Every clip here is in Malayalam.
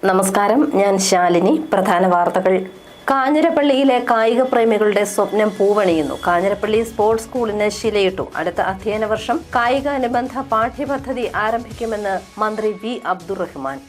നമസ്കാരം, ഞാൻ ശാലിനി. പ്രധാന വാർത്തകൾ. കാഞ്ഞിരപ്പള്ളിയിലെ കായിക പ്രേമികളുടെ സ്വപ്നം പൂവണിയുന്നു. കാഞ്ഞിരപ്പള്ളി സ്പോർട്സ് സ്കൂളിന് ശിലയിട്ടു. അടുത്ത അധ്യയന വർഷം കായിക അനുബന്ധ പാഠ്യപദ്ധതി ആരംഭിക്കുമെന്ന് മന്ത്രി വി അബ്ദുറഹ്മാൻ.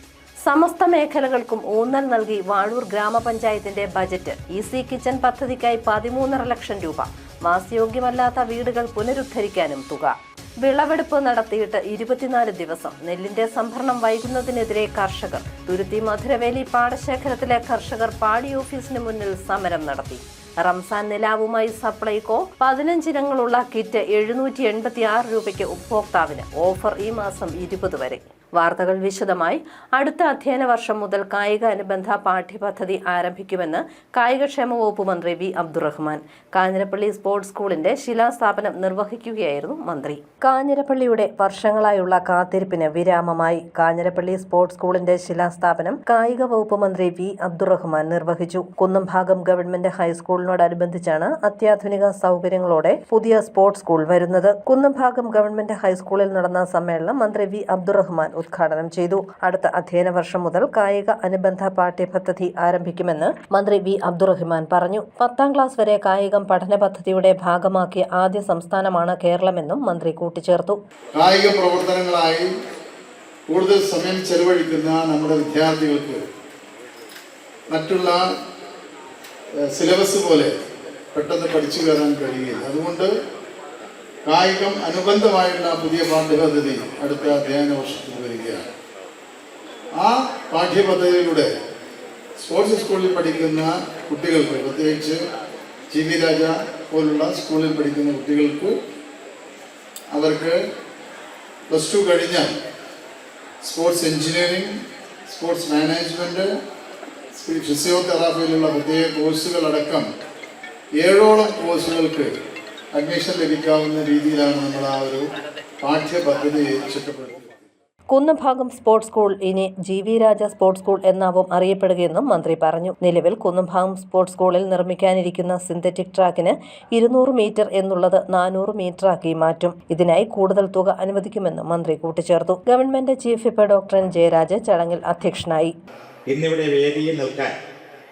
സമസ്ത മേഖലകൾക്കും ഊന്നൽ നൽകി വാഴൂർ ഗ്രാമപഞ്ചായത്തിന്റെ ബജറ്റ്. ഈസി കിച്ചൺ പദ്ധതിക്കായി 13.5 ലക്ഷം രൂപ. വാസയോഗ്യമല്ലാത്ത വീടുകൾ പുനരുദ്ധരിക്കാനും തുക. വിളവെടുപ്പ് നടത്തിയിട്ട് 24 ദിവസം. നെല്ലിന്റെ സംഭരണം വൈകുന്നതിനെതിരെ കർഷകർ. തുരുത്തി മധുരവേലി പാടശേഖരത്തിലെ കർഷകർ പാടി ഓഫീസിന് മുന്നിൽ സമരം നടത്തി. റംസാൻ നിലാവുമായി സപ്ലൈകോ 15 ഇനങ്ങളുള്ള കിറ്റ് 786 രൂപയ്ക്ക് ഉപഭോക്താവിന്. ഓഫർ ഈ മാസം 20 വരെ. വാർത്തകൾ വിശദമായി. അടുത്ത അധ്യയന വർഷം മുതൽ കായിക അനുബന്ധ പാഠ്യപദ്ധതി ആരംഭിക്കുമെന്ന് കായികക്ഷേമ വകുപ്പ് മന്ത്രി വി അബ്ദുറഹ്മാൻ കാഞ്ഞിരപ്പള്ളി സ്പോർട്സ് സ്കൂളിന്റെ ശിലാസ്ഥാപനം നിർവഹിക്കുകയായിരുന്നു മന്ത്രി. കാഞ്ഞിരപ്പള്ളിയുടെ വർഷങ്ങളായുള്ള കാത്തിരിപ്പിന് വിരാമമായി. കാഞ്ഞിരപ്പള്ളി സ്പോർട്സ് സ്കൂളിന്റെ ശിലാസ്ഥാപനം കായിക വകുപ്പ് മന്ത്രി വി അബ്ദുറഹ്മാൻ നിർവഹിച്ചു. കുന്നംഭാഗം ഗവൺമെന്റ് ഹൈസ്കൂളിനോടനുബന്ധിച്ചാണ് അത്യാധുനിക സൗകര്യങ്ങളോടെ പുതിയ സ്പോർട്സ് സ്കൂൾ വരുന്നത്. കുന്നംഭാഗം ഗവൺമെന്റ് ഹൈസ്കൂളിൽ നടന്ന സമ്മേളനം മന്ത്രി വി അബ്ദുറഹ്മാൻ ഉദ്ഘാടനം ചെയ്തു. അടുത്ത അധ്യയന വർഷം മുതൽ കായിക അനുബന്ധ പാഠ്യപദ്ധതി ആരംഭിക്കുമെന്ന് മന്ത്രി വി അബ്ദുറഹ്മാൻ പറഞ്ഞു. 10ാം ക്ലാസ് വരെ കായികം പഠന പദ്ധതിയുടെ ഭാഗമാക്കിയ ആദ്യ സംസ്ഥാനമാണ് കേരളമെന്നും മന്ത്രി കൂട്ടിച്ചേർത്തു. കായിക പ്രവർത്തനങ്ങളായി കൂടുതൽ സമയം ചെലവഴിക്കുന്ന നമ്മുടെ വിദ്യാർത്ഥികൾക്ക് മറ്റുള്ള സിലബസ് പോലെ പെട്ടെന്ന് പഠിച്ചു കയറാൻ കഴിയില്ല. അതുകൊണ്ട് കായികം അനുബന്ധമായുള്ള പുതിയ പാഠ്യപദ്ധതി അടുത്ത അധ്യയന വർഷത്തിൽ വരികയാണ്. ആ പാഠ്യപദ്ധതിയിലൂടെ സ്പോർട്സ് സ്കൂളിൽ പഠിക്കുന്ന കുട്ടികൾക്ക്, പ്രത്യേകിച്ച് ജി വി രാജ പോലുള്ള സ്കൂളിൽ പഠിക്കുന്ന കുട്ടികൾക്ക്, അവർക്ക് +2 കഴിഞ്ഞാൽ സ്പോർട്സ് എഞ്ചിനീയറിംഗ്, സ്പോർട്സ് മാനേജ്മെൻറ്റ്, ഫിസിയോതെറാപ്പിയിലുള്ള പ്രത്യേക കോഴ്സുകളടക്കം 7ഓളം കോഴ്സുകൾക്ക് അഡ്മിഷൻ ലഭിക്കാവുന്ന രീതിയിലാണ് നമ്മൾ ആ ഒരു പാഠ്യപദ്ധതി ചിട്ടപ്പെടുത്തിയത്. കുന്നംഭാഗം സ്പോർട്സ് സ്കൂൾ ഇനി ജി വി രാജ സ്പോർട്സ് സ്കൂൾ എന്നാവും അറിയപ്പെടുകയെന്നും മന്ത്രി പറഞ്ഞു. നിലവിൽ കുന്നംഭാഗം സ്പോർട്സ് സ്കൂളിൽ നിർമ്മിക്കാനിരിക്കുന്ന സിന്തറ്റിക് ട്രാക്കിന് 200 മീറ്റർ എന്നുള്ളത് 400 മീറ്ററാക്കി മാറ്റും. ഇതിനായി കൂടുതൽ തുക അനുവദിക്കുമെന്നും മന്ത്രി കൂട്ടിച്ചേർത്തു. Government chief whip doctor N Jayaraj ചടങ്ങിൽ അധ്യക്ഷനായി. ഇന്നിവിടെ വേദിയിൽ നിൽക്കാൻ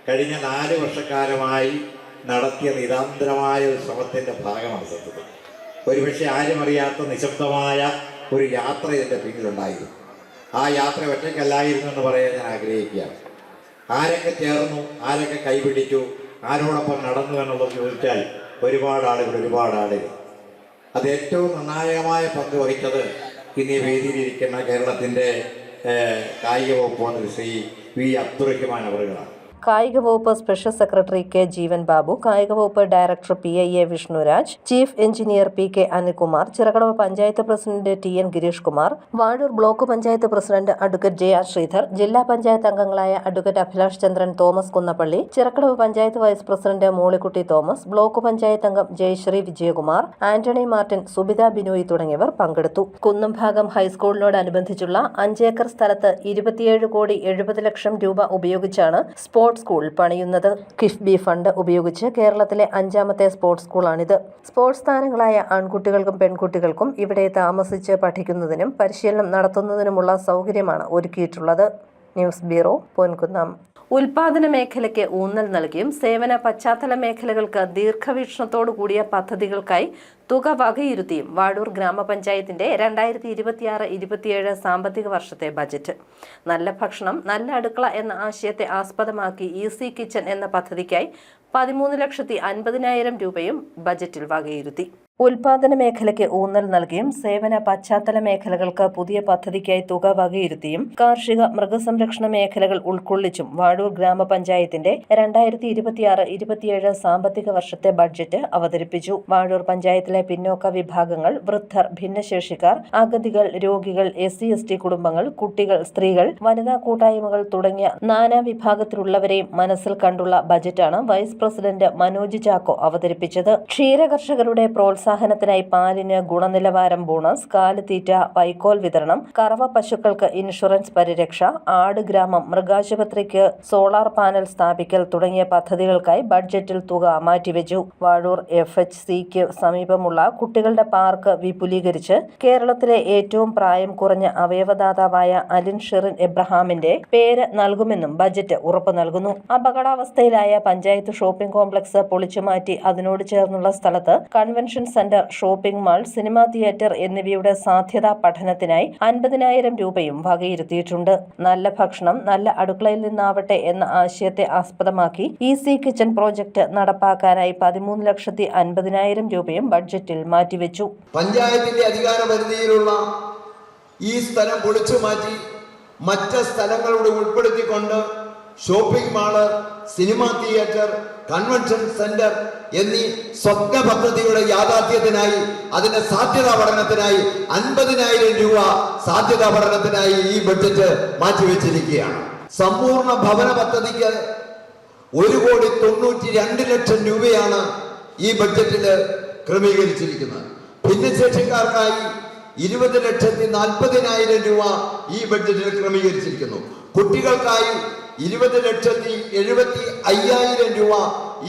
കഴിഞ്ഞ 4 വർഷക്കാലമായി നടത്തിയ നിരന്തരമായ ഒരു ശ്രമത്തിൻ്റെ ഭാഗമാണ് സത്യത്തിൽ. ഒരുപക്ഷെ ആരും അറിയാത്ത നിശബ്ദമായ ഒരു യാത്ര ഇതിൻ്റെ പിന്നിലുണ്ടായിരുന്നു. ആ യാത്ര ഒറ്റയ്ക്കല്ലായിരുന്നു എന്ന് പറയാൻ ഞാൻ ആഗ്രഹിക്കുകയാണ്. ആരൊക്കെ ചേർന്നു, ആരൊക്കെ കൈപിടിച്ചു, ആരോടൊപ്പം നടന്നു എന്നുള്ളത് ചോദിച്ചാൽ ഒരുപാട് ആളുകൾ. അത് ഏറ്റവും നിർണായകമായ പങ്ക് വഹിച്ചത് ഇന്ന് വേദിയിലിരിക്കുന്ന കേരളത്തിൻ്റെ കായിക വകുപ്പ് മന്ത്രി ശ്രീ വി അബ്ദുറഹ്മാൻ അവറുകളാണ്. കായിക വകുപ്പ് special secretary K Jeevan Babu, കായിക വകുപ്പ് director PIA Vishnuraj, chief engineer PK Anilkumar, Chirakkadavu panchayat president TN Girish Kumar, Vazhoor block panchayat president advocate JR Sreedhar, ജില്ലാ പഞ്ചായത്ത് അംഗങ്ങളായ advocate Abhilash Chandran Thomas Kunnappally, Chirakkadavu panchayat vice president Mollykutty Thomas, block panchayat അംഗം ജയശ്രീ വിജയകുമാർ, ആന്റണി മാർട്ടിൻ, സുബിത ബിനോയ് തുടങ്ങിയവർ പങ്കെടുത്തു. കുന്നംഭാഗം ഹൈസ്കൂളിനോടനുബന്ധിച്ചുള്ള 5 ഏക്കർ സ്ഥലത്ത് 27,70,00,000 രൂപ ഉപയോഗിച്ചാണ് സ്പോർട്സ് സ്കൂൾ പണിയുന്നത്. കിഫ്ബി ഫണ്ട് ഉപയോഗിച്ച് കേരളത്തിലെ 5ാമത്തെ സ്പോർട്സ് സ്കൂളാണിത്. സ്പോർട്സ് താരങ്ങളായ ആൺകുട്ടികൾക്കും പെൺകുട്ടികൾക്കും ഇവിടെ താമസിച്ച് പഠിക്കുന്നതിനും പരിശീലനം നടത്തുന്നതിനുമുള്ള സൗകര്യമാണ് ഒരുക്കിയിട്ടുള്ളത്. News bureau, Ponkunnam. ഉൽപാദന മേഖലയ്ക്ക് ഊന്നൽ നൽകിയും സേവന പശ്ചാത്തല മേഖലകൾക്ക് ദീർഘവീക്ഷണത്തോടു കൂടിയ പദ്ധതികൾക്കായി തുക വകയിരുത്തിയും വാഴൂർ ഗ്രാമപഞ്ചായത്തിന്റെ 2026-27 സാമ്പത്തിക വർഷത്തെ ബജറ്റ്. നല്ല ഭക്ഷണം, നല്ല അടുക്കള എന്ന ആശയത്തെ ആസ്പദമാക്കി ഈസി കിച്ചൺ എന്ന പദ്ധതിക്കായി 13,50,000 രൂപയും ബജറ്റിൽ വകയിരുത്തി. ഉൽപാദന മേഖലയ്ക്ക് ഊന്നൽ നൽകിയും സേവന പശ്ചാത്തല മേഖലകൾക്ക് പുതിയ പദ്ധതിക്കായി തുക വകയിരുത്തിയും കാർഷിക മൃഗസംരക്ഷണ മേഖലകൾ ഉൾക്കൊള്ളിച്ചും വാഴൂർ ഗ്രാമപഞ്ചായത്തിന്റെ 2026-27 സാമ്പത്തിക വർഷത്തെ ബഡ്ജറ്റ് അവതരിപ്പിച്ചു. വാഴൂർ പഞ്ചായത്തിലെ പിന്നോക്ക വിഭാഗങ്ങൾ, വൃദ്ധർ, ഭിന്നശേഷിക്കാർ, അഗതികൾ, രോഗികൾ, SC/ST കുടുംബങ്ങൾ, കുട്ടികൾ, സ്ത്രീകൾ, വനിതാ കൂട്ടായ്മകൾ തുടങ്ങിയ നാനാ വിഭാഗത്തിലുള്ളവരെയും മനസ്സിൽ കണ്ടുള്ള ബജറ്റാണ് വൈസ് പ്രസിഡന്റ് മനോജ് ചാക്കോ അവതരിപ്പിച്ചത്. ക്ഷീരകർഷകരുടെ പ്രോത്സാഹനം പ്രോത്സാഹനത്തിനായി പാലിന് ഗുണനിലവാരം ബോണസ്, കാലിത്തീറ്റ, വൈക്കോൽ വിതരണം, കറവ പശുക്കൾക്ക് ഇൻഷുറൻസ് പരിരക്ഷ, ആട് ഗ്രാമം, മൃഗാശുപത്രിക്ക് സോളാർ പാനൽ സ്ഥാപിക്കൽ തുടങ്ങിയ പദ്ധതികൾക്കായി ബഡ്ജറ്റിൽ തുക മാറ്റിവെച്ചു. വാഴൂർ FHCക്ക് സമീപമുള്ള കുട്ടികളുടെ പാർക്ക് വിപുലീകരിച്ച് കേരളത്തിലെ ഏറ്റവും പ്രായം കുറഞ്ഞ അവയവദാതാവായ അലിൻ ഷെറിൻ എബ്രഹാമിന്റെ പേര് നൽകുമെന്നും ബജറ്റ് ഉറപ്പു നൽകുന്നു. അപകടാവസ്ഥയിലായ പഞ്ചായത്ത് ഷോപ്പിംഗ് കോംപ്ലക്സ് പൊളിച്ചുമാറ്റി അതിനോട് ചേർന്നുള്ള സ്ഥലത്ത് convention centre, shopping mall, cinema theatre എന്നിവയുടെ സാധ്യതാ പഠനത്തിനായി 50,000 രൂപയും വകയിരുത്തിയിട്ടുണ്ട്. നല്ല ഭക്ഷണം നല്ല അടുക്കളയിൽ നിന്നാവട്ടെ എന്ന ആശയത്തെ ആസ്പദമാക്കി ഈസി കിച്ചൺ പ്രോജക്ട് നടപ്പാക്കാനായി 13,50,000 രൂപയും ബഡ്ജറ്റിൽ മാറ്റിവെച്ചു. പഞ്ചായത്തിന്റെ അധികാര പരിധിയിലുള്ള ഈ സ്ഥലം പൊളിച്ചു മാറ്റി മറ്റ് സ്ഥലങ്ങളോട് ഉൾപ്പെടുത്തിക്കൊണ്ട് shopping mall, cinema theatre, convention centre എന്നീ സ്വപ്ന പദ്ധതിയുടെ യാഥാർത്ഥ്യത്തിനായി, അതിന്റെ സാധ്യതാ പഠനത്തിനായി 50,000 രൂപ സാധ്യതാ പഠനത്തിനായി ഈ ബഡ്ജറ്റ് മാറ്റിവെച്ചിരിക്കുകയാണ്. സമ്പൂർണ്ണ ഭവന പദ്ധതിക്ക് 1,92,00,000 രൂപയാണ് ഈ ബഡ്ജറ്റിൽ ക്രമീകരിച്ചിരിക്കുന്നത്. ഭിന്നശേഷിക്കാർക്കായി 20,40,000 രൂപ ഈ ബഡ്ജറ്റിൽ ക്രമീകരിച്ചിരിക്കുന്നു. കുട്ടികൾക്കായി 20,75,000 രൂപ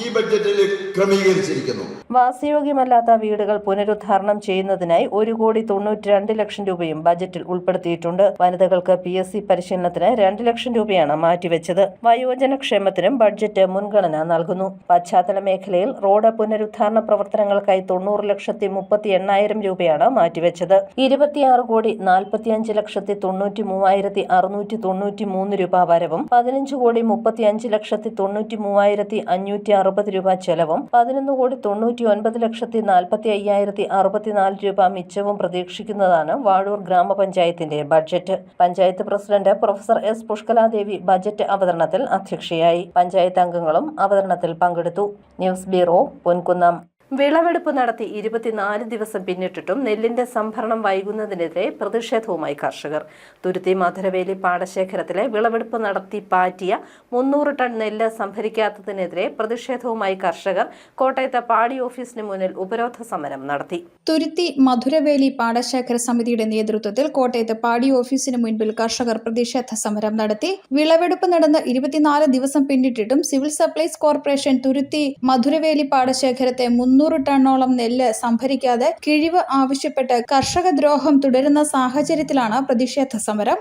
ഈ ബഡ്ജറ്റിൽ ക്രമീകരിച്ചിരിക്കുന്നു. വാസയോഗ്യമല്ലാത്ത വീടുകൾ പുനരുദ്ധാരണം ചെയ്യുന്നതിനായി 1,92,00,000 രൂപയും ബജറ്റിൽ ഉൾപ്പെടുത്തിയിട്ടുണ്ട്. വനിതകൾക്ക് PSC പരിശീലനത്തിന് 2 ലക്ഷം രൂപയാണ് മാറ്റിവെച്ചത്. വയോജന ക്ഷേമത്തിനും ബഡ്ജറ്റ് മുൻഗണന നൽകുന്നു. പശ്ചാത്തല മേഖലയിൽ റോഡ് പുനരുദ്ധാരണ പ്രവർത്തനങ്ങൾക്കായി 90,38,000 രൂപയാണ് മാറ്റിവെച്ചത്. 26,45,93,693 രൂപ വരവും 15,35,93,560 രൂപ ചെലവും 11,99,45,064 രൂപ മിച്ചവും പ്രതീക്ഷിക്കുന്നതാണ് വാഴൂർ ഗ്രാമപഞ്ചായത്തിന്റെ budget. Panchayat president professor S. Pushkaladevi budget അവതരണത്തിൽ അധ്യക്ഷയായി. പഞ്ചായത്ത് അംഗങ്ങളും അവതരണത്തിൽ പങ്കെടുത്തു. News bureau, Ponkunnam. വിളവെടുപ്പ് നടത്തി 24 ദിവസം പിന്നിട്ടിട്ടും നെല്ലിന്റെ സംഭരണം വൈകുന്നതിനെതിരെ പ്രതിഷേധവുമായി കർഷകർ. തുരുത്തി മധുരവേലി പാടശേഖരത്തിലെ വിളവെടുപ്പ് നടത്തി പാറ്റിയ 300 ടൺ നെല്ല് സംഭരിക്കാത്തതിനെതിരെ പ്രതിഷേധവുമായി കർഷകർ കോട്ടയത്ത് പാടി ഓഫീസിന് മുന്നിൽ ഉപരോധ സമരം നടത്തി. തുരുത്തി മധുരവേലി പാടശേഖര സമിതിയുടെ നേതൃത്വത്തിൽ കോട്ടയത്ത് പാടി ഓഫീസിന് മുൻപിൽ കർഷകർ പ്രതിഷേധ സമരം നടത്തി. വിളവെടുപ്പ് നടന്ന് 24 ദിവസം പിന്നിട്ടിട്ടും സിവിൽ സപ്ലൈസ് കോർപ്പറേഷൻ തുരുത്തി മധുരവേലി പാടശേഖരത്തെ 300 ടണ്ണോളം നെല്ല് സംഭരിക്കാതെ കിഴിവ് ആവശ്യപ്പെട്ട് കർഷക ദ്രോഹം തുടരുന്ന സാഹചര്യത്തിലാണ് പ്രതിഷേധ സമരം.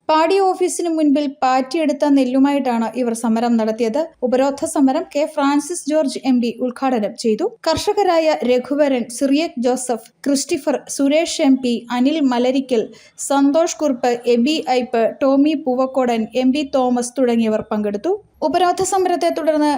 പാടി ഓഫീസിന് മുൻപിൽ പാറ്റിയെടുത്ത നെല്ലുമായിട്ടാണ് ഇവർ സമരം നടത്തിയത്. ഉപരോധ സമരം K. ഫ്രാൻസിസ് ജോർജ് MP ഉദ്ഘാടനം ചെയ്തു. കർഷകരായ Raghuvaran, Cyriac Joseph, Christopher, Suresh MP, Anil Malarikkal, Santhosh Kurup, Eby Ipe, Tommy Poovakkodan, MP Thomas തുടങ്ങിയവർ പങ്കെടുത്തു. ഉപരോധ സമരത്തെ തുടർന്ന്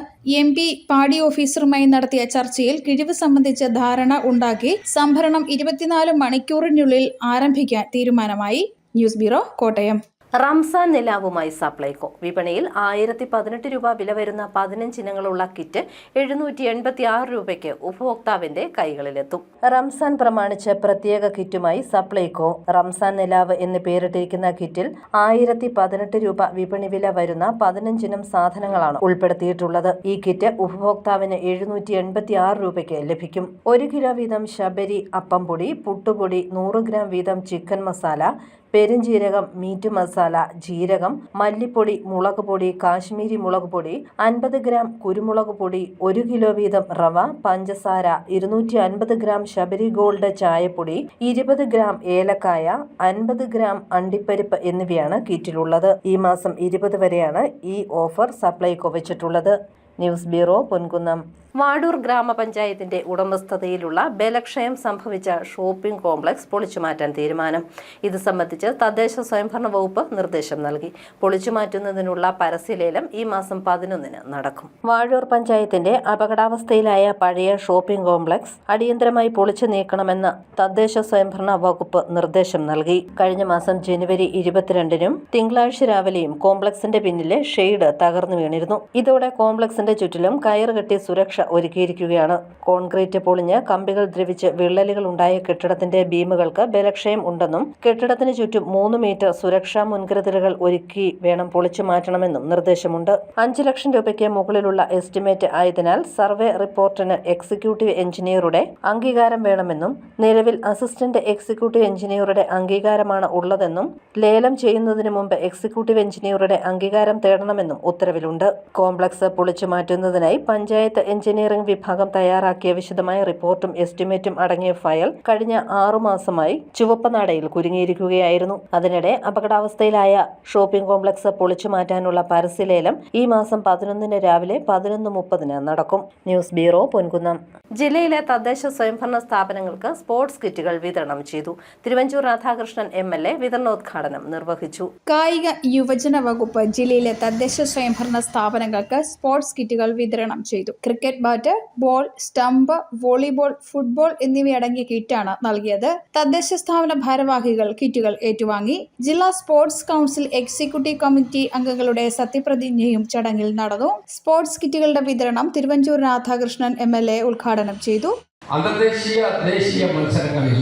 MP പാടി ഓഫീസറുമായി നടത്തിയ ചർച്ചയിൽ കിഴിവ് സംബന്ധിച്ച ധാരണ ഉണ്ടാക്കി സംഭരണം 24 മണിക്കൂറിനുള്ളിൽ ആരംഭിക്കാൻ തീരുമാനമായി. News bureau, Kottayam. റംസാൻ നിലാവുമായി സപ്ലൈകോ. വിപണിയിൽ 1,018 രൂപ വില വരുന്ന 15 ഇനങ്ങളുള്ള കിറ്റ് 786 രൂപയ്ക്ക് ഉപഭോക്താവിന്റെ കൈകളിലെത്തും. റംസാൻ പ്രമാണിച്ച് പ്രത്യേക കിറ്റുമായി സപ്ലൈകോ. റംസാൻ നിലാവ് എന്ന് പേരിട്ടിരിക്കുന്ന കിറ്റിൽ 1,018 രൂപ വിപണി വില വരുന്ന 15 ഇനം സാധനങ്ങളാണ് ഉൾപ്പെടുത്തിയിട്ടുള്ളത്. ഈ കിറ്റ് ഉപഭോക്താവിന് 786 രൂപയ്ക്ക് ലഭിക്കും. 1 കിലോ വീതം ശബരി അപ്പം പൊടി, പുട്ടുപൊടി, 100 ഗ്രാം വീതം ചിക്കൻ മസാല, പെരുംജീരകം, മീറ്റ് മസാല, ജീരകം, മല്ലിപ്പൊടി, മുളക് പൊടി, കാശ്മീരി മുളക് പൊടി, 50 ഗ്രാം കുരുമുളക് പൊടി, 1 കിലോ വീതം റവ, പഞ്ചസാര, 250 ഗ്രാം ശബരി ഗോൾഡ് ചായപ്പൊടി, 20 ഗ്രാം ഏലക്കായ, 50 ഗ്രാം അണ്ടിപ്പരിപ്പ് എന്നിവയാണ് കിറ്റിലുള്ളത്. ഈ മാസം 20 വരെയാണ് ഈ ഓഫർ സപ്ലൈകോ വെച്ചിട്ടുള്ളത്. News bureau, Ponkunnam. വാഴൂർ ഗ്രാമപഞ്ചായത്തിന്റെ ഉടമസ്ഥതയിലുള്ള ബലക്ഷയം സംഭവിച്ച ഷോപ്പിംഗ് കോംപ്ലക്സ് പൊളിച്ചുമാറ്റാൻ തീരുമാനം. ഇത് സംബന്ധിച്ച് തദ്ദേശ സ്വയംഭരണ വകുപ്പ് നിർദ്ദേശം നൽകി. പൊളിച്ചുമാറ്റുന്നതിനുള്ള പരസ്യലേലം ഈ മാസം 11-ന് നടക്കും. വാഴൂർ പഞ്ചായത്തിന്റെ അപകടാവസ്ഥയിലായ പഴയ ഷോപ്പിംഗ് കോംപ്ലക്സ് അടിയന്തരമായി പൊളിച്ചു നീക്കണമെന്ന് തദ്ദേശ സ്വയംഭരണ വകുപ്പ് നിർദ്ദേശം നൽകി. കഴിഞ്ഞ മാസം ജനുവരി 22-നും തിങ്കളാഴ്ച രാവിലെയും കോംപ്ലക്സിന്റെ പിന്നിലെ ഷെയ്ഡ് തകർന്നു വീണിരുന്നു. ഇതോടെ കോംപ്ലക്സിന്റെ ചുറ്റിലും കയറുകെട്ടി സുരക്ഷ ഒരുക്കിയിരിക്കുകയാണ്. കോൺക്രീറ്റ് പൊളിഞ്ഞ് കമ്പികൾ ദ്രവിച്ച് വിള്ളലുകൾ ഉണ്ടായ കെട്ടിടത്തിന്റെ ബീമുകൾക്ക് ബലക്ഷയം ഉണ്ടെന്നും കെട്ടിടത്തിന് ചുറ്റും 3 മീറ്റർ സുരക്ഷാ മുൻകരുതലുകൾ ഒരുക്കി വേണം പൊളിച്ചു മാറ്റണമെന്നും നിർദ്ദേശമുണ്ട്. 5 ലക്ഷം രൂപയ്ക്ക് മുകളിലുള്ള എസ്റ്റിമേറ്റ് ആയതിനാൽ സർവേ റിപ്പോർട്ടിന് എക്സിക്യൂട്ടീവ് എഞ്ചിനീയറുടെ അംഗീകാരം വേണമെന്നും നിലവിൽ അസിസ്റ്റന്റ് എക്സിക്യൂട്ടീവ് എഞ്ചിനീയറുടെ അംഗീകാരമാണ് ഉള്ളതെന്നും ലേലം ചെയ്യുന്നതിന് മുമ്പ് എക്സിക്യൂട്ടീവ് എഞ്ചിനീയറുടെ അംഗീകാരം തേടണമെന്നും ഉത്തരവിലുണ്ട്. കോംപ്ലക്സ് പൊളിച്ചു മാറ്റുന്നതിനായി പഞ്ചായത്ത് എഞ്ചിനീയറിംഗ് വിഭാഗം തയ്യാറാക്കിയ വിശദമായ റിപ്പോർട്ടും എസ്റ്റിമേറ്റും അടങ്ങിയ ഫയൽ കഴിഞ്ഞ 6 മാസമായി ചുവപ്പനാടയിൽ കുരുങ്ങിയിരിക്കുകയായിരുന്നു. അതിനിടെ അപകടാവസ്ഥയിലായ ഷോപ്പിംഗ് കോംപ്ലക്സ് പൊളിച്ചു മാറ്റാനുള്ള പരസ്യലേലം ഈ മാസം 11 രാവിലെ 11:30 നടക്കും. News bureau, Ponkunnam. ജില്ലയിലെ തദ്ദേശ സ്വയംഭരണ സ്ഥാപനങ്ങൾക്ക് സ്പോർട്സ് കിറ്റുകൾ വിതരണം ചെയ്തു. തിരുവഞ്ചൂർ രാധാകൃഷ്ണൻ MLA വിതരണോദ്ഘാടനം നിർവഹിച്ചു. കായിക യുവജന വകുപ്പ് ജില്ലയിലെ തദ്ദേശ സ്വയംഭരണ സ്ഥാപനങ്ങൾക്ക് സ്പോർട്സ് കിറ്റുകൾ വിതരണം ചെയ്തു. Cricket bat, ball, stump, volleyball, football എന്നിവയടങ്ങിയ കിറ്റാണ് നൽകിയത്. തദ്ദേശ സ്ഥാപന ഭാരവാഹികൾ കിറ്റുകൾ ഏറ്റുവാങ്ങി. ജില്ലാ സ്പോർട്സ് കൗൺസിൽ എക്സിക്യൂട്ടീവ് കമ്മിറ്റി അംഗങ്ങളുടെ സത്യപ്രതിജ്ഞയും ചടങ്ങിൽ നടന്നു. സ്പോർട്സ് കിറ്റുകളുടെ വിതരണം തിരുവഞ്ചൂർ രാധാകൃഷ്ണൻ MLA ഉദ്ഘാടനം ചെയ്തു. അന്തർദേശീയ ദേശീയ മത്സരങ്ങളിൽ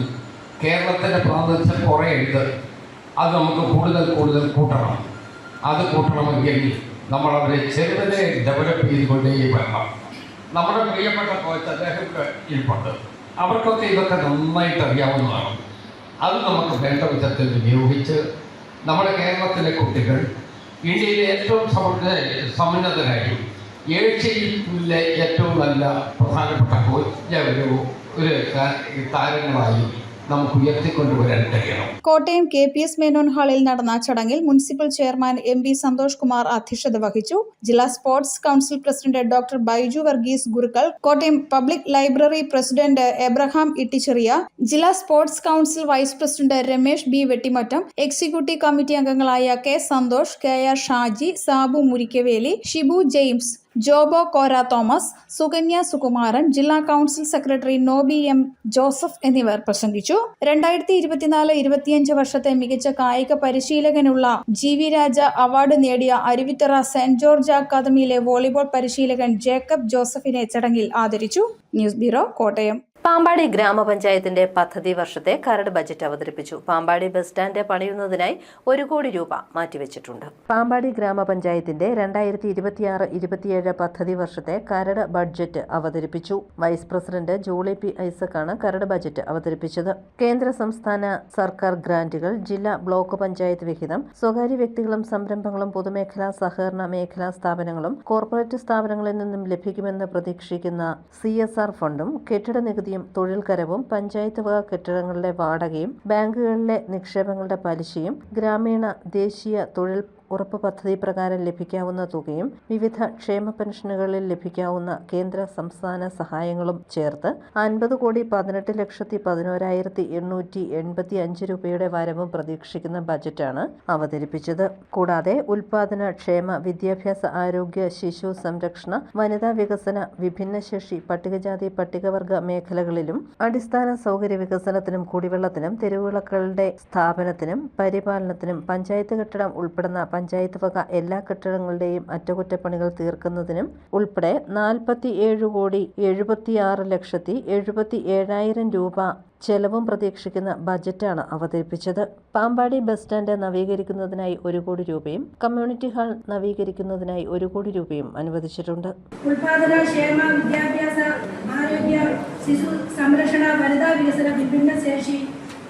കേരളത്തിന്റെ പ്രാതിനിധ്യം കുറയരുത്. അത് നമുക്ക് കൂടുതൽ കൂട്ടണം. അത് കൂട്ടണമെങ്കിൽ നമ്മൾ അവരെ ചെറുതിനെ ഡെവലപ്പ് ചെയ്തുകൊണ്ടേ വരണം. നമ്മുടെ പ്രിയപ്പെട്ട കോച്ച് അദ്ദേഹം ഇരിപ്പുണ്ട്. അവർക്കൊക്കെ ഇതൊക്കെ നന്നായിട്ട് അറിയാവുന്നതാണ്. അത് നമുക്ക് വേണ്ട വിധത്തിൽ വിനിയോഗിച്ച് നമ്മുടെ കേരളത്തിലെ കുട്ടികൾ ഇന്ത്യയിലെ ഏറ്റവും സമുന്നതരായി ഏഷ്യയിലെ ഏറ്റവും നല്ല പ്രധാനപ്പെട്ട ഒരു താരങ്ങളായി നമുക്ക് ഉയർത്തിക്കൊണ്ടുവരാൻ കഴിയണം. കോട്ടയം KPS മേനോൻ ഹാളിൽ നടന്ന ചടങ്ങിൽ municipal chairman MB Santhosh Kumar അധ്യക്ഷത വഹിച്ചു. ജില്ലാ sports council president doctor Baiju Varghese Gurukkal, Kottayam public library president Abraham Itticheriya, ജില്ലാ sports council vice president Ramesh B Vettimattam, executive committee അംഗങ്ങളായ K Santhosh, KR Shaji, Sabu Murikkaveli, Shibu James, Jobo Kora Thomas, Sukanya Sukumaran, ജില്ലാ council secretary Noby M Joseph എന്നിവർ പ്രസംഗിച്ചു. 2024-25 വർഷത്തെ മികച്ച കായിക പരിശീലകനുള്ള GV രാജ അവാർഡ് നേടിയ അരുവിത്തറ സെന്റ് ജോർജ് അക്കാദമിയിലെ വോളിബോൾ പരിശീലകൻ ജേക്കബ് ജോസഫിനെ ചടങ്ങിൽ ആദരിച്ചു. News bureau, Kottayam. പാമ്പാടി ഗ്രാമപഞ്ചായത്തിന്റെ പദ്ധതി വർഷത്തെ കരട് ബജറ്റ് അവതരിപ്പിച്ചു. പാമ്പാടി ബസ് സ്റ്റാൻഡ് പണിയുന്നതിനായി 1 കോടി രൂപ മാറ്റിവെച്ചിട്ടുണ്ട്. പാമ്പാടി ഗ്രാമപഞ്ചായത്തിന്റെ 2026-27 പദ്ധതി വർഷത്തെ കരട് ബഡ്ജറ്റ് അവതരിപ്പിച്ചു. വൈസ് പ്രസിഡന്റ് ജൂളി P ഐസക്കാണ് കരട് ബജറ്റ് അവതരിപ്പിച്ചത്. കേന്ദ്ര സംസ്ഥാന സർക്കാർ ഗ്രാന്റുകൾ, ജില്ലാ ബ്ലോക്ക് പഞ്ചായത്ത് വിഹിതം, സ്വകാര്യ വ്യക്തികളും സംരംഭങ്ങളും പൊതുമേഖലാ സഹകരണ മേഖലാ സ്ഥാപനങ്ങളും കോർപ്പറേറ്റ് സ്ഥാപനങ്ങളിൽ നിന്നും ലഭിക്കുമെന്ന് പ്രതീക്ഷിക്കുന്ന CSR ഫണ്ടും, കെട്ടിട നികുതി, തൊഴിൽ കരവും, പഞ്ചായത്ത് വക കെട്ടിടങ്ങളുടെ വാടകയും, ബാങ്കുകളിലെ നിക്ഷേപങ്ങളുടെ പലിശയും, ഗ്രാമീണ ദേശീയ തൊഴിൽ ഉറപ്പ് പദ്ധതി പ്രകാരം ലഭിക്കാവുന്ന തുകയും, വിവിധ ക്ഷേമ പെൻഷനുകളിൽ ലഭിക്കാവുന്ന കേന്ദ്ര സംസ്ഥാന സഹായങ്ങളും ചേർത്ത് 50,11,11,885 രൂപയുടെ വരവും പ്രതീക്ഷിക്കുന്ന ബജറ്റാണ് അവതരിപ്പിച്ചത്. കൂടാതെ ഉൽപാദന, ക്ഷേമ, വിദ്യാഭ്യാസ, ആരോഗ്യ, ശിശു സംരക്ഷണ, വനിതാ വികസന, വിഭിന്നശേഷി, പട്ടികജാതി പട്ടികവർഗ മേഖലകളിലും അടിസ്ഥാന സൗകര്യ വികസനത്തിനും കുടിവെള്ളത്തിനും തെരുവിളക്കുകളുടെ സ്ഥാപനത്തിനും പരിപാലനത്തിനും പഞ്ചായത്ത് കെട്ടിടം ഉൾപ്പെടുന്ന പഞ്ചായത്ത് വക എല്ലാ കെട്ടിടങ്ങളുടെയും അറ്റകുറ്റപ്പണികൾ തീർക്കുന്നതിനും ഉൾപ്പെടെ 47,76,77,000 രൂപ ചെലവും പ്രതീക്ഷിക്കുന്ന ബജറ്റാണ് അവതരിപ്പിച്ചത്. പാമ്പാടി ബസ് സ്റ്റാൻഡ് നവീകരിക്കുന്നതിനായി 1 കോടി രൂപയും കമ്മ്യൂണിറ്റി ഹാൾ നവീകരിക്കുന്നതിനായി 1 കോടി രൂപയും അനുവദിച്ചിട്ടുണ്ട്. ഉൽപാദന, ക്ഷേമ, വിദ്യാഭ്യാസ, ആരോഗ്യ, ശിശു സംരക്ഷണ, വനിതാ വികസന, വിഭിന്നശേഷി,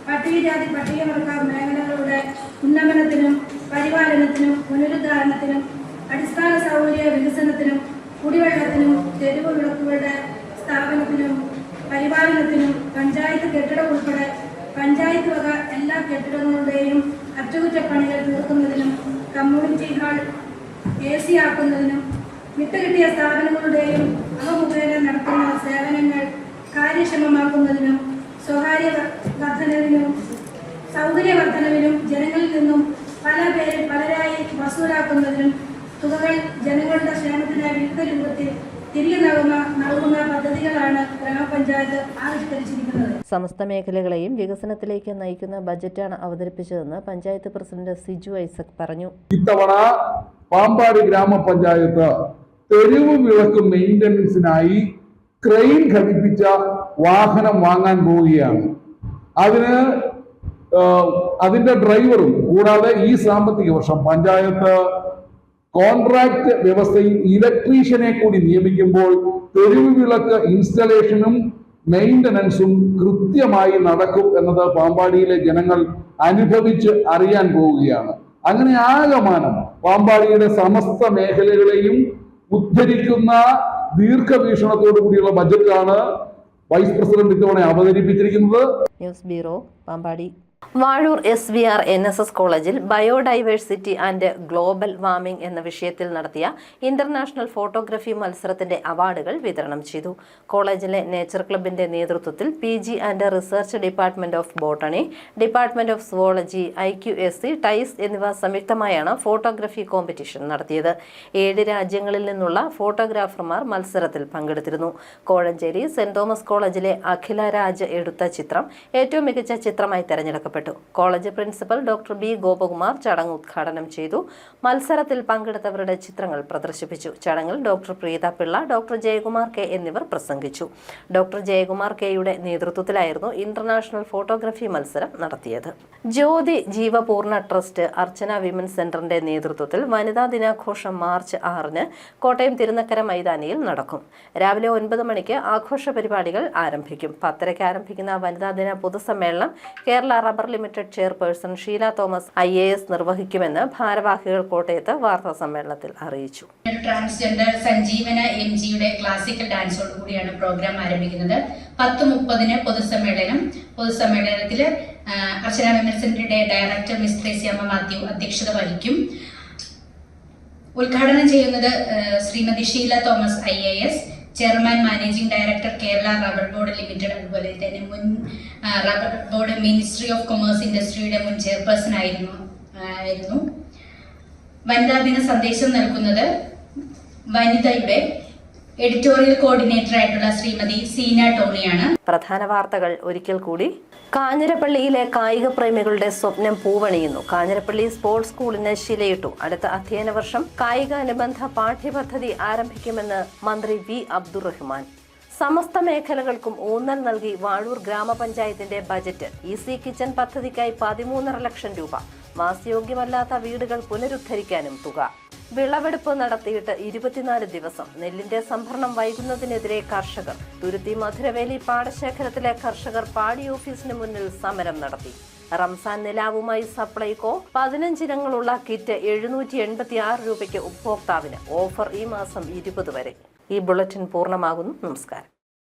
പട്ടികജാതി പട്ടികവർഗ മേഖലകളുടെ ഉന്നമനത്തിനും പരിപാലനത്തിനും പുനരുദ്ധാരണത്തിനും അടിസ്ഥാന സൗകര്യ വികസനത്തിനും കുടിവെള്ളത്തിനും തെരുവ് വിളക്കുകളുടെ സ്ഥാപനത്തിനും പരിപാലനത്തിനും പഞ്ചായത്ത് കെട്ടിടം ഉൾപ്പെടെ പഞ്ചായത്ത് വക എല്ലാ കെട്ടിടങ്ങളുടെയും അറ്റകുറ്റപ്പണികൾ തീർക്കുന്നതിനും കമ്മ്യൂണിറ്റി ഹാൾ AC ആക്കുന്നതിനും വിട്ടുകിട്ടിയ സ്ഥാപനങ്ങളുടെയും അവ മുഖേന നടത്തുന്ന സേവനങ്ങൾ കാര്യക്ഷമമാക്കുന്നതിനും സ്വകാര്യ വർധനവിനും സൗകര്യവർദ്ധനവിനും ജനങ്ങളിൽ നിന്നും പലരായി വസൂലാക്കുന്നതിനും തുകകൾ ജനങ്ങളുടെ ക്ഷേമത്തിനായി വിവിധ രൂപത്തിൽ തിരികെ നൽകുന്ന പദ്ധതികളാണ് ഗ്രാമപഞ്ചായത്ത് ആവിഷ്കരിച്ചിരിക്കുന്നത്. സമസ്ത മേഖലകളെയും വികസനത്തിലേക്ക് നയിക്കുന്ന ബജറ്റാണ് അവതരിപ്പിച്ചതെന്ന് പഞ്ചായത്ത് പ്രസിഡന്റ് സിജു ഐസക് പറഞ്ഞു. ഇത്തവണ പാമ്പാടി ഗ്രാമപഞ്ചായത്ത് തെരുവ് വിളക്ക് മെയിൻ്റനൻസിനായി ക്രെയിൻ ഘടിപ്പിച്ച വാഹനം വാങ്ങാൻ പോവുകയാണ്. അതിന്റെ ഡ്രൈവറും കൂടാതെ ഈ സാമ്പത്തിക വർഷം പഞ്ചായത്ത് കോൺട്രാക്ട് വ്യവസ്ഥയിൽ ഇലക്ട്രീഷ്യനെ കൂടി നിയമിക്കുമ്പോൾ തെരുവ് വിളക്ക് ഇൻസ്റ്റലേഷനും മെയിൻ്റനൻസും കൃത്യമായി നടക്കും എന്നത് പാമ്പാടിയിലെ ജനങ്ങൾ അനുഭവിച്ച് അറിയാൻ പോവുകയാണ്. അങ്ങനെ ആകമാനം പാമ്പാടിയുടെ സമസ്ത മേഖലകളെയും ഉദ്ധരിക്കുന്ന ദീർഘവീക്ഷണത്തോടു കൂടിയുള്ള ബജറ്റാണ് വൈസ് പ്രസിഡന്റ് ഇത്തവണ അവതരിപ്പിച്ചിരിക്കുന്നത്. News bureau, Pampady. Vazhoor SVR NSS കോളേജിൽ ബയോഡൈവേഴ്സിറ്റി ആൻഡ് ഗ്ലോബൽ വാർമിംഗ് എന്ന വിഷയത്തിൽ നടത്തിയ ഇന്റർനാഷണൽ ഫോട്ടോഗ്രഫി മത്സരത്തിന്റെ അവാർഡുകൾ വിതരണം ചെയ്തു. കോളേജിലെ നേച്ചർ ക്ലബിന്റെ നേതൃത്വത്തിൽ PG and research department of botany, department of zoology, IQAC, ടൈസ് എന്നിവ സംയുക്തമായാണ് ഫോട്ടോഗ്രഫി കോമ്പറ്റീഷൻ നടത്തിയത്. 7 രാജ്യങ്ങളിൽ നിന്നുള്ള ഫോട്ടോഗ്രാഫർമാർ മത്സരത്തിൽ പങ്കെടുത്തിരുന്നു. കോഴഞ്ചേരി സെന്റ് തോമസ് കോളേജിലെ അഖില രാജ് എടുത്ത ചിത്രം ഏറ്റവും മികച്ച ചിത്രമായി തെരഞ്ഞെടുക്കപ്പെട്ടു. College principal doctor B. Gopakumar ചടങ്ങ് ഉദ്ഘാടനം ചെയ്തു. മത്സരത്തിൽ പങ്കെടുത്തവരുടെ ചിത്രങ്ങൾ പ്രദർശിപ്പിച്ചു. ചടങ്ങിൽ doctor Preetha Pillai, doctor Jayakumar K എന്നിവർ പ്രസംഗിച്ചു. ഡോക്ടർ ജയകുമാർ Kയുടെ നേതൃത്വത്തിലായിരുന്നു ഇന്റർനാഷണൽ ഫോട്ടോഗ്രഫി മത്സരം നടത്തിയത്. ജ്യോതി ജീവപൂർണ്ണ ട്രസ്റ്റ് അർച്ചന വിമൻസ് സെന്ററിന്റെ നേതൃത്വത്തിൽ വനിതാ ദിനാഘോഷം മാർച്ച് 6-ന് കോട്ടയം തിരുനക്കര മൈതാനിയിൽ നടക്കും. രാവിലെ 9 മണിക്ക് ആഘോഷ പരിപാടികൾ ആരംഭിക്കും. 10:30 ആരംഭിക്കുന്ന വനിതാ ദിന പൊതുസമ്മേളനം Kerala rubber limited chairperson Sheela Thomas IAS നിർവഹിക്കുമെന്ന് ഭാരവാഹികൾ കോട്ടയത്ത് വാർത്താ സമ്മേളനത്തിൽ അറിയിച്ചു. ട്രാൻസ്ജെൻഡർ സഞ്ജീവന MGയുടെ ക്ലാസിക്കൽ ഡാൻസോട് കൂടിയാണ് പ്രോഗ്രാം ആരംഭിക്കുന്നത്. 10:30-ന് പൊതുസമ്മേളനത്തിൽ അർച്ചന വിമൻസ് സെന്ററിന്റെ ഡയറക്ടർ മിസ് ത്രേസ്യാമ്മ മാത്യു അധ്യക്ഷത വഹിക്കും. ഉദ്ഘാടനം ചെയ്യുന്നത് Shrimati Sheela Thomas IAS, chairman managing director Kerala rubber board limited, അതുപോലെ തന്നെ മുൻ rubber board ministry of commerce ഇൻഡസ്ട്രിയുടെ മുൻ ചെയർപേഴ്സൺ ആയിരുന്നു. വനിതാ ദിന സന്ദേശം നൽകുന്നത് വനിതയുടെ എഡിറ്റോറിയൽ കോർഡിനേറ്റർ ആയിട്ടുള്ള ശ്രീമതി സീന ടോണിയാണ്. പ്രധാന വാർത്തകൾ ഒരിക്കൽ കൂടി. കാഞ്ഞിരപ്പള്ളിയിലെ കായിക പ്രേമികളുടെ സ്വപ്നം പൂവണിയുന്നു. കാഞ്ഞിരപ്പള്ളി സ്പോർട്സ് സ്കൂളിന് ശിലയിട്ടു. അടുത്ത അധ്യയന വർഷം കായികാനുബന്ധ പാഠ്യപദ്ധതി ആരംഭിക്കുമെന്ന് മന്ത്രി V. അബ്ദുറഹ്മാൻ. സമസ്ത മേഖലകൾക്കും ഊന്നൽ നൽകി വാഴൂർ ഗ്രാമപഞ്ചായത്തിന്റെ ബജറ്റ്. EC കിച്ചൺ പദ്ധതിക്കായി 13.5 ലക്ഷം രൂപ. വാസയോഗ്യമല്ലാത്ത വീടുകൾ പുനരുദ്ധരിക്കാനും തുക. വിളവെടുപ്പ് നടത്തിയിട്ട് 24 ദിവസം. നെല്ലിന്റെ സംഭരണം വൈകുന്നതിനെതിരെ കർഷകർ. തുരുത്തി മധുരവേലി പാടശേഖരത്തിലെ കർഷകർ പാടി ഓഫീസിന് മുന്നിൽ സമരം നടത്തി. റംസാൻ നിലാവുമായി സപ്ലൈകോ 15 ഇനങ്ങളുള്ള കിറ്റ് 786 രൂപയ്ക്ക് ഉപഭോക്താവിന്. ഓഫർ ഈ മാസം 20 വരെ. ഈ ബുള്ളറ്റിൻ പൂർണ്ണമാകുന്നു. നമസ്കാരം.